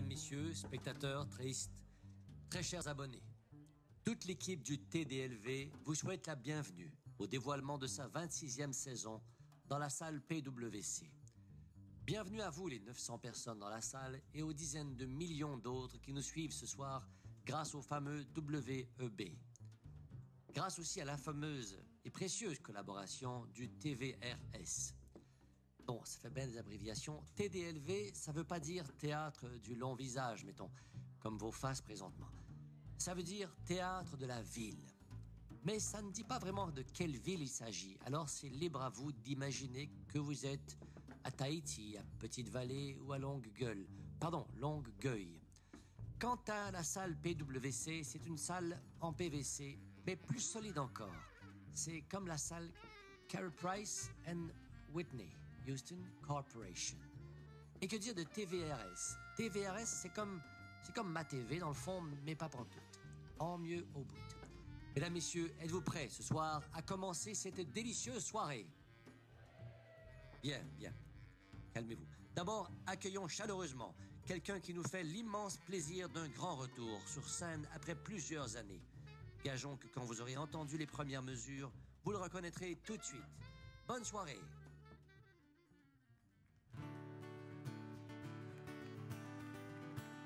Mesdames, Messieurs, spectateurs tristes, très chers abonnés, toute l'équipe du TDLV vous souhaite la bienvenue au dévoilement de sa 26e saison dans la salle PWC. Bienvenue à vous les 900 personnes dans la salle et aux dizaines de millions d'autres qui nous suivent ce soir grâce au fameux WEB. Grâce aussi à la fameuse et précieuse collaboration du TVRS. Bon, ça fait bien des abréviations. TDLV, ça veut pas dire théâtre du long visage, mettons, comme vos faces présentement. Ça veut dire théâtre de la ville. Mais ça ne dit pas vraiment de quelle ville il s'agit. Alors c'est libre à vous d'imaginer que vous êtes à Tahiti, à Petite-Vallée ou à Longueuil. Quant à la salle PWC, c'est une salle en PVC, mais plus solide encore. C'est comme la salle Carey Price and Whitney, Houston Corporation. Et que dire de TVRS? TVRS, c'est comme ma TV dans le fond, mais pas pantoute. En mieux au bout. Mesdames, Messieurs, êtes-vous prêts ce soir à commencer cette délicieuse soirée? Bien. Calmez-vous. D'abord, accueillons chaleureusement quelqu'un qui nous fait l'immense plaisir d'un grand retour sur scène après plusieurs années. Gageons que quand vous aurez entendu les premières mesures, vous le reconnaîtrez tout de suite. Bonne soirée.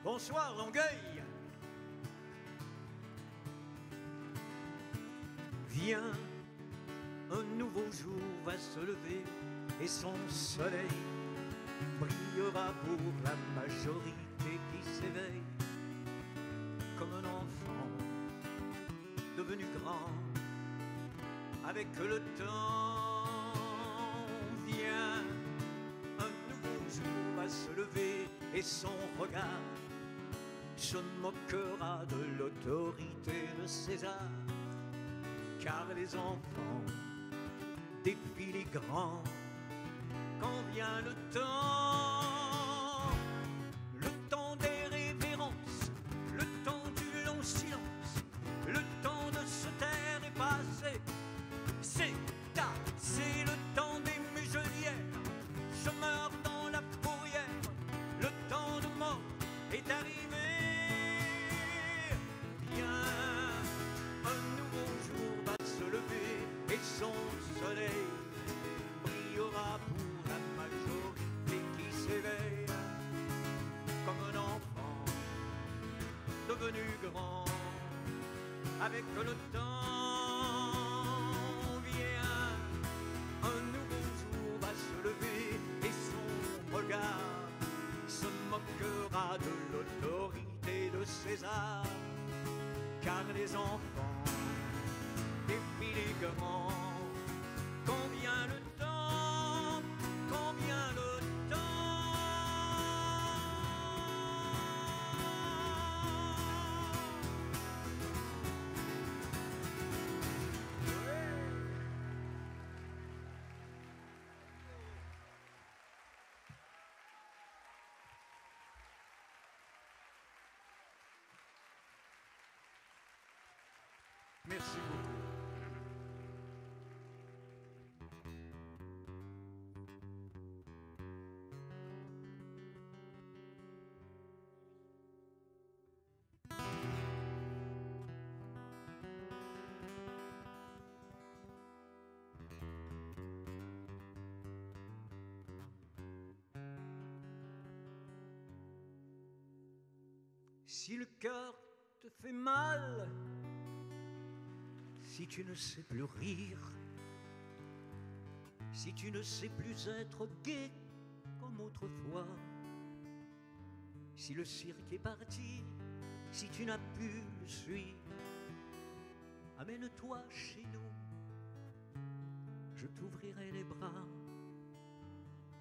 Bonsoir Longueuil. Viens, un nouveau jour va se lever et son soleil brillera pour la majorité qui s'éveille comme un enfant devenu grand avec le temps. Viens, un nouveau jour va se lever et son regard se moquera de l'autorité de César, car les enfants défient les grands quand vient le temps des révérences, le temps du long silence, le temps de se taire est passé, c'est le temps des muselières, je meurs dans la fourrière, le temps de mort est arrivé. Et son soleil brillera pour la majorité qui s'éveille comme un enfant devenu grand avec le temps. Vient, un nouveau jour va se lever et son regard se moquera de l'autorité de César, car les enfants défient les grands. Quand vient le temps, quand vient le temps. Merci beaucoup. Si le cœur te fait mal, si tu ne sais plus rire, si tu ne sais plus être gai comme autrefois, si le cirque est parti, si tu n'as pu le suivre, amène-toi chez nous, je t'ouvrirai les bras.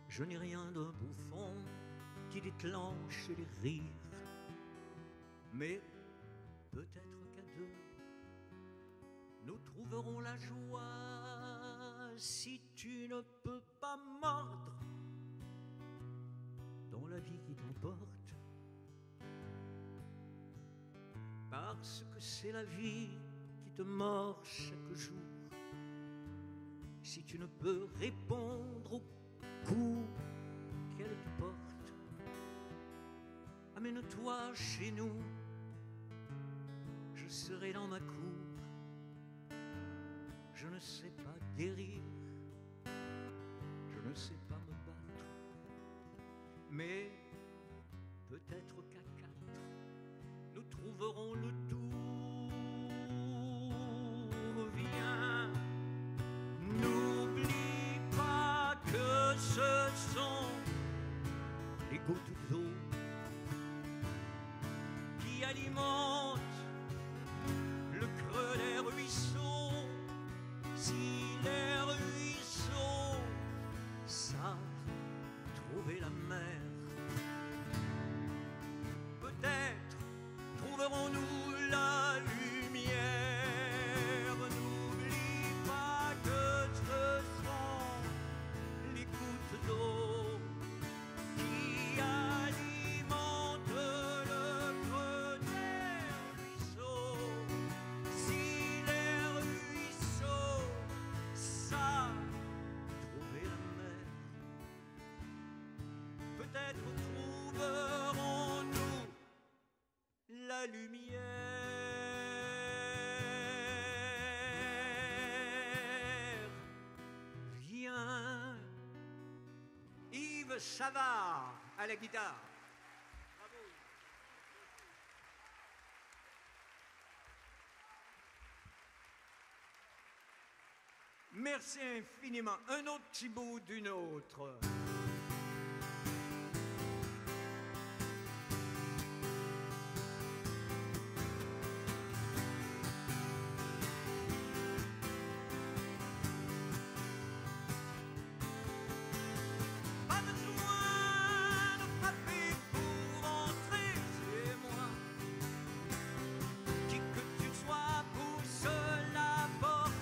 Je n'ai rien d'un bouffon qui déclenche les rires, mais peut-être qu'à deux, nous trouverons la joie. Si tu ne peux pas mordre dans la vie qui t'emporte, parce que c'est la vie qui te mord chaque jour. Si tu ne peux répondre au coup qu'elle te porte, Ramène-toi chez nous, je serai dans ma cour. Je ne sais pas guérir, je ne sais pas me battre, mais peut-être qu'à quatre, nous trouverons le tour. Viens, n'oublie pas que ce sont les gouttes d'eau qui alimentent le creux des ruisseaux. Si les ruisseaux savent trouver la mer, peut-être trouverons-nous la lumière. N'oublie pas que ce sont les gouttes d'eau qui alimentent le creux des ruisseaux. Si les ruisseaux savent trouver la mer, peut-être trouverons-nous la lumière. Viens, Yves Savard à la guitare. Bravo. Merci infiniment. Un autre petit bout d'une autre. Pas besoin de frapper pour entrer chez moi. Qui que tu sois, pousse la porte.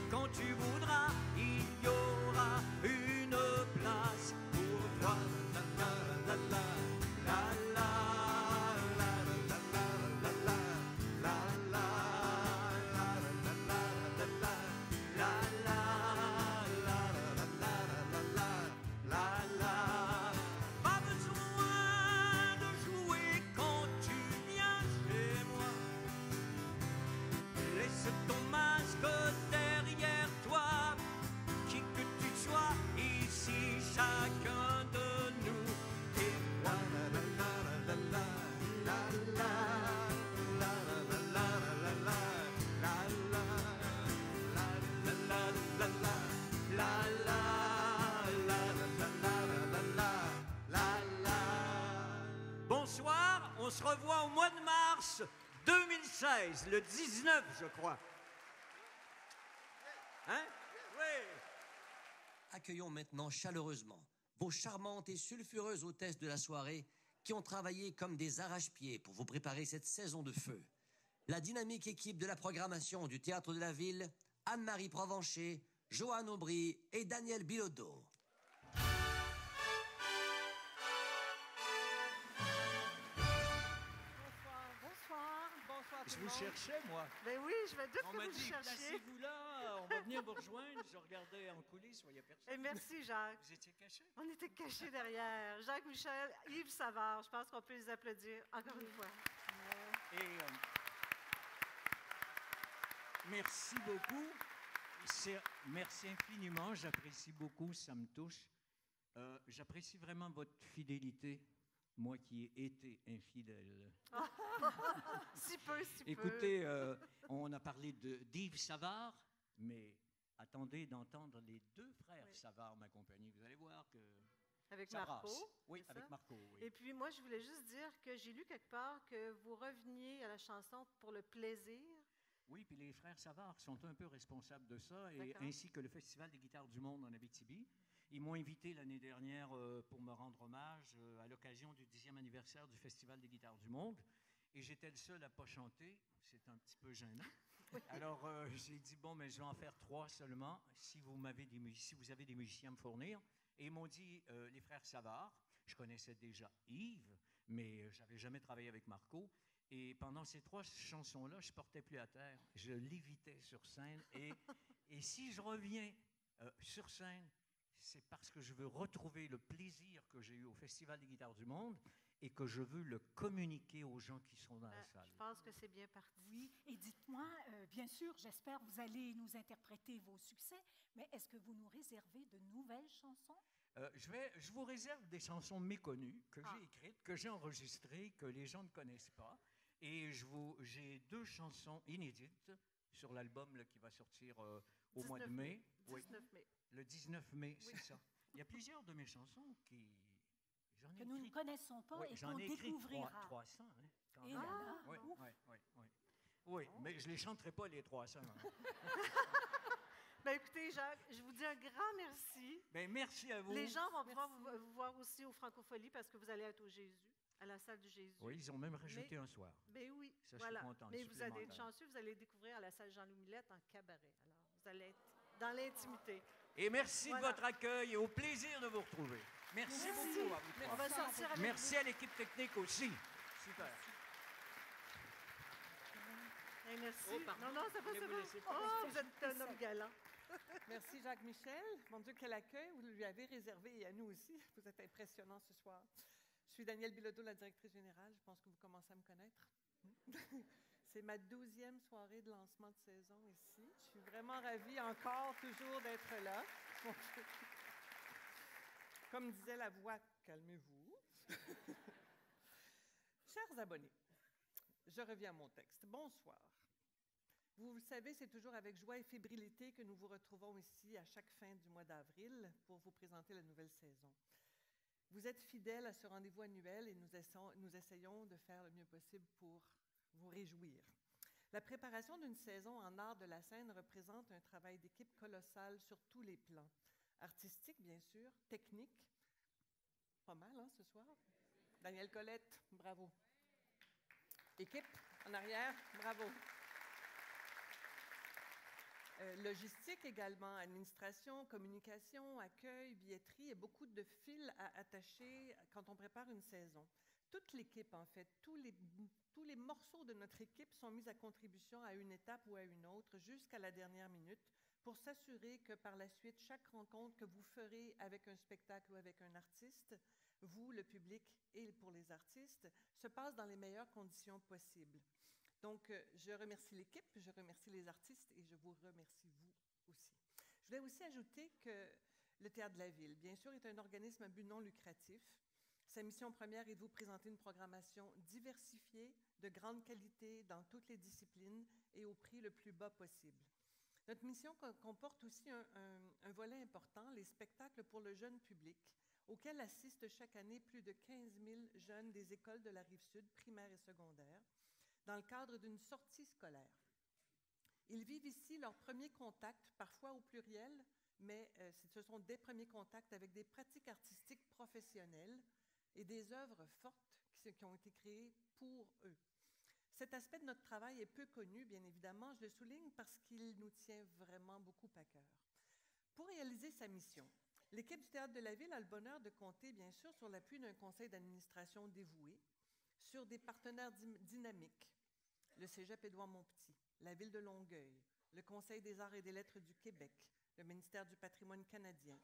Quand tu voudras, il y aura une place pour toi. La la la la la la la la la la la la la. Pas besoin de jouer quand tu viens chez moi. Laisse ton masque derrière toi. Qui que tu sois, ici chacun de nous est la la la la la la la la la la la la la. Bonsoir, on se revoit au mois de mars 2016, le 19, je crois. Hein? Oui. Accueillons maintenant chaleureusement vos charmantes et sulfureuses hôtesses de la soirée qui ont travaillé comme des arrache-pieds pour vous préparer cette saison de feu. La dynamique équipe de la programmation du Théâtre de la Ville, Anne-Marie Provencher, Joanne Aubry et Daniel Bilodeau. Bonsoir Je tout le vous monde. cherchais, moi. Ben oui, je vais dire On que m'a vous dit, cherchiez. placez-vous là, on va venir vous rejoindre. Je regardais en coulisses, il n'y a personne. Et merci Jacques. Vous étiez caché? On était cachés derrière. Jacques Michel, Yves Savard, je pense qu'on peut les applaudir encore une fois. Et merci beaucoup. Merci infiniment. J'apprécie beaucoup, ça me touche. J'apprécie vraiment votre fidélité, moi qui ai été infidèle. Si peu, si peu. Écoutez, on a parlé d'Yves Savard, mais attendez d'entendre les deux frères Savard m'accompagner. Vous allez voir que Avec ça Marco. brasse. Oui, c'est avec ça? Marco. Oui. Et puis moi, je voulais juste dire que j'ai lu quelque part que vous reveniez à la chanson pour le plaisir. Oui, puis les frères Savard sont un peu responsables de ça, et D'accord. ainsi que le Festival des guitares du monde en Abitibi. Ils m'ont invité l'année dernière pour me rendre hommage à l'occasion du 10e anniversaire du Festival des guitares du monde. Et j'étais le seul à ne pas chanter. C'est un petit peu gênant. Alors, j'ai dit, bon, mais je vais en faire 3 seulement si vous avez des musiciens à me fournir. Et ils m'ont dit, les frères Savard. Je connaissais déjà Yves, mais je n'avais jamais travaillé avec Marco. Et pendant ces 3 chansons-là, je ne portais plus à terre. Je lévitais sur scène. Et si je reviens sur scène, c'est parce que je veux retrouver le plaisir que j'ai eu au Festival des guitares du monde et que je veux le communiquer aux gens qui sont dans la salle. Je pense que c'est bien parti. Oui, et dites-moi, bien sûr, j'espère que vous allez nous interpréter vos succès, mais est-ce que vous nous réservez de nouvelles chansons? Je vous réserve des chansons méconnues que j'ai écrites, que j'ai enregistrées, que les gens ne connaissent pas. Et j'ai 2 chansons inédites sur l'album là, qui va sortir au mois de mai. 19 mai. Le 19 mai, c'est ça. Il y a plusieurs de mes chansons que nous ne connaissons pas et qu'on découvrira. 300, hein, quand Et même. là, Oui, mais je ne les chanterai pas, les 300. Hein. Ben écoutez, Jacques, je vous dis un grand merci. Ben, merci à vous. Les gens vont pouvoir vous voir aussi au Francofolie parce que vous allez être au Jésus, à la salle du Jésus. Oui, ils ont même rajouté un soir. Ben oui, ça, voilà. Je suis content, mais vous allez être chanceux, vous allez découvrir à la salle Jean-Louis Millette en cabaret. Alors, vous allez être dans l'intimité. Et merci de votre accueil et au plaisir de vous retrouver. Merci beaucoup à vous trois. On va sortir avec Merci à l'équipe technique aussi. Super. Hey, merci. Oh, pardon. Non, ça va, ça va. Oh, vous êtes un homme galant. Merci Jacques Michel. Mon Dieu, quel accueil vous lui avez réservé et à nous aussi. Vous êtes impressionnant ce soir. Je suis Danielle Bilodeau, la directrice générale. Je pense que vous commencez à me connaître. C'est ma 12e soirée de lancement de saison ici. Je suis vraiment ravie encore toujours d'être là. Comme disait la voix, calmez-vous. Chers abonnés, je reviens à mon texte. Bonsoir. Vous le savez, c'est toujours avec joie et fébrilité que nous vous retrouvons ici à chaque fin du mois d'avril pour vous présenter la nouvelle saison. Vous êtes fidèles à ce rendez-vous annuel et nous essayons de faire le mieux possible pour vous réjouir. La préparation d'une saison en art de la scène représente un travail d'équipe colossal sur tous les plans. Artistique, bien sûr, technique. Pas mal, hein, ce soir? Daniel Colette, bravo. Équipe, en arrière, bravo. Logistique également, administration, communication, accueil, billetterie et beaucoup de fils à attacher quand on prépare une saison. Toute l'équipe, en fait, tous les morceaux de notre équipe sont mis à contribution à une étape ou à une autre jusqu'à la dernière minute pour s'assurer que par la suite, chaque rencontre que vous ferez avec un spectacle ou avec un artiste, vous, le public et pour les artistes, se passe dans les meilleures conditions possibles. Donc, je remercie l'équipe, je remercie les artistes et je vous remercie vous aussi. Je voulais aussi ajouter que le Théâtre de la Ville, bien sûr, est un organisme à but non lucratif. Sa mission première est de vous présenter une programmation diversifiée, de grande qualité dans toutes les disciplines et au prix le plus bas possible. Notre mission comporte aussi un volet important, les spectacles pour le jeune public, auxquels assistent chaque année plus de 15 000 jeunes des écoles de la Rive-Sud, primaire et secondaire, dans le cadre d'une sortie scolaire. Ils vivent ici leur premier contact, parfois au pluriel, mais ce sont des premiers contacts avec des pratiques artistiques professionnelles et des œuvres fortes qui ont été créées pour eux. Cet aspect de notre travail est peu connu, bien évidemment, je le souligne parce qu'il nous tient vraiment beaucoup à cœur. Pour réaliser sa mission, l'équipe du Théâtre de la Ville a le bonheur de compter, bien sûr, sur l'appui d'un conseil d'administration dévoué, sur des partenaires dynamiques, le Cégep Édouard-Montpetit, la Ville de Longueuil, le Conseil des arts et des lettres du Québec, le ministère du patrimoine canadien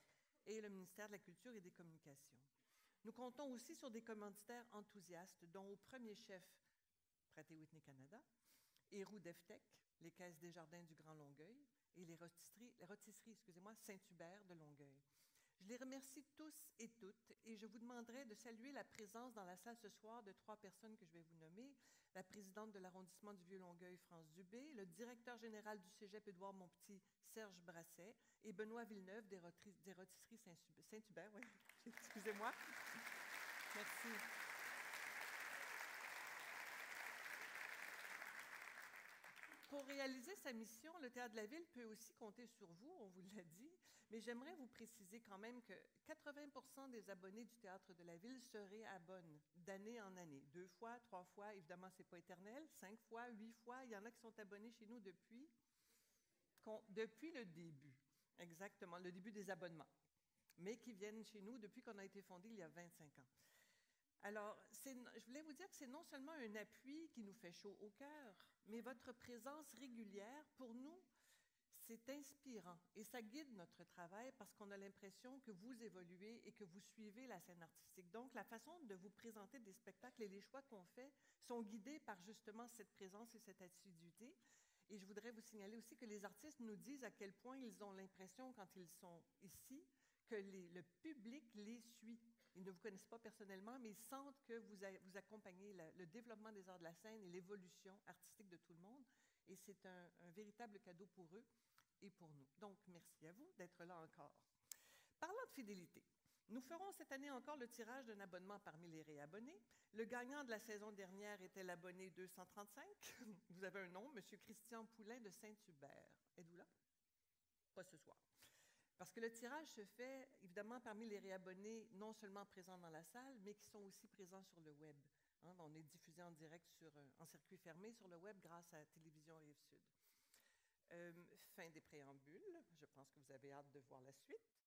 et le ministère de la Culture et des Communications. Nous comptons aussi sur des commanditaires enthousiastes, dont au premier chef Pratt & Whitney Canada, Héroux Deftec, les Caisses des Jardins du Grand Longueuil et les rôtisseries Saint-Hubert de Longueuil. Je les remercie tous et toutes et je vous demanderai de saluer la présence dans la salle ce soir de 3 personnes que je vais vous nommer. La présidente de l'arrondissement du Vieux-Longueuil, France Dubé, le directeur général du Cégep Édouard-Montpetit, Serge Brasset, et Benoît Villeneuve des rôtisseries Saint-Hubert. Oui, excusez-moi. Merci. Pour réaliser sa mission, le Théâtre de la Ville peut aussi compter sur vous, on vous l'a dit, mais j'aimerais vous préciser quand même que 80% des abonnés du Théâtre de la Ville se réabonnent d'année en année. 2 fois, 3 fois, évidemment, ce n'est pas éternel, 5 fois, 8 fois. Il y en a qui sont abonnés chez nous depuis le début, exactement, le début des abonnements, mais qui viennent chez nous depuis qu'on a été fondé il y a 25 ans. Alors, je voulais vous dire que c'est non seulement un appui qui nous fait chaud au cœur, mais votre présence régulière, pour nous, c'est inspirant et ça guide notre travail parce qu'on a l'impression que vous évoluez et que vous suivez la scène artistique. Donc, la façon de vous présenter des spectacles et les choix qu'on fait sont guidés par justement cette présence et cette assiduité. Et je voudrais vous signaler aussi que les artistes nous disent à quel point ils ont l'impression, quand ils sont ici, que le public les suit. Ils ne vous connaissent pas personnellement, mais ils sentent que vous accompagnez le développement des arts de la scène et l'évolution artistique de tout le monde. Et c'est un véritable cadeau pour eux et pour nous. Donc, merci à vous d'être là encore. Parlant de fidélité, nous ferons cette année encore le tirage d'un abonnement parmi les réabonnés. Le gagnant de la saison dernière était l'abonné 235. Vous avez un nom, M. Christian Poulain de Saint-Hubert. Êtes-vous là? Pas ce soir. Parce que le tirage se fait, évidemment, parmi les réabonnés non seulement présents dans la salle, mais qui sont aussi présents sur le web. Hein, on est diffusé en direct en circuit fermé sur le web grâce à Télévision Rive-Sud. Fin des préambules. Je pense que vous avez hâte de voir la suite.